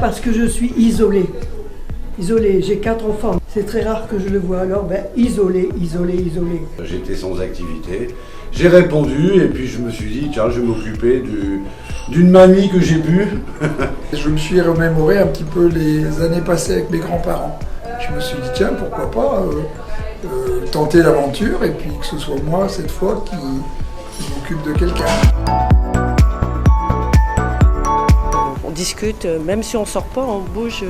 parce que je suis isolée. Isolée, j'ai 4 enfants. C'est très rare que je le vois, alors isolée. J'étais sans activité. J'ai répondu et puis je me suis dit, tiens, je vais m'occuper d'une mamie que j'ai bu. Je me suis remémoré un petit peu les années passées avec mes grands-parents. Je me suis dit, tiens, pourquoi pas tenter l'aventure et puis que ce soit moi, cette fois, qui m'occupe de quelqu'un. On discute, même si on ne sort pas, on bouge,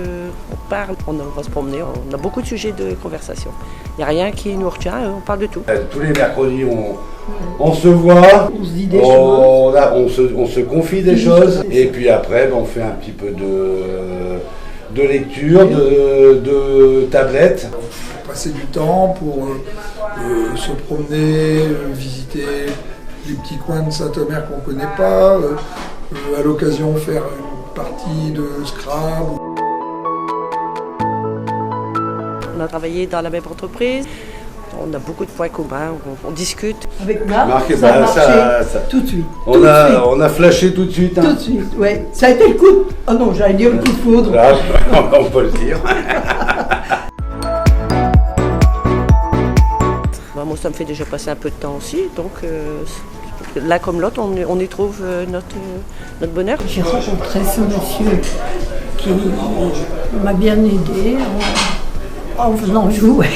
on parle, on va se promener, on a beaucoup de sujets de conversation. Il n'y a rien qui nous retient, on parle de tout. Tous les mercredis, on se voit, on se dit des choses. On se confie des choses et puis après, on fait un petit peu de lecture, de tablette. Pour passer du temps, pour se promener, visiter les petits coins de Saint-Omer qu'on ne connaît pas, à l'occasion faire une partie de Scrabble. On a travaillé dans la même entreprise, on a beaucoup de points communs, on discute. Avec Marc, ça ça a marché ça. tout de suite. On a flashé tout de suite. Hein. Tout de suite, oui. Ça a été le coup de... Oh non, j'allais dire le coup de foudre. Là, on peut le dire. Moi, ça me fait déjà passer un peu de temps aussi, donc l'un comme l'autre, on y trouve notre bonheur. J'ai rencontré ce monsieur qui m'a bien aidé en venant jouer.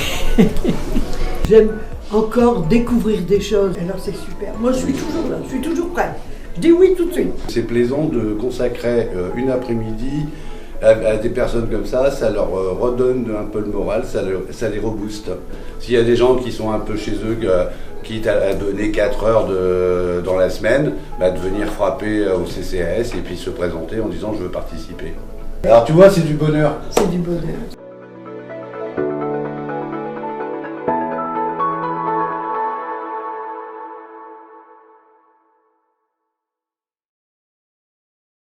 J'aime encore découvrir des choses. Alors c'est super. Moi, je suis toujours là, je suis toujours prête. Je dis oui tout de suite. C'est plaisant de consacrer une après-midi à des personnes comme ça leur redonne un peu le moral, ça les rebooste. S'il y a des gens qui sont un peu chez eux, quitte à donner 4 heures dans la semaine, de venir frapper au CCAS et puis se présenter en disant je veux participer. Alors tu vois, c'est du bonheur. C'est du bonheur.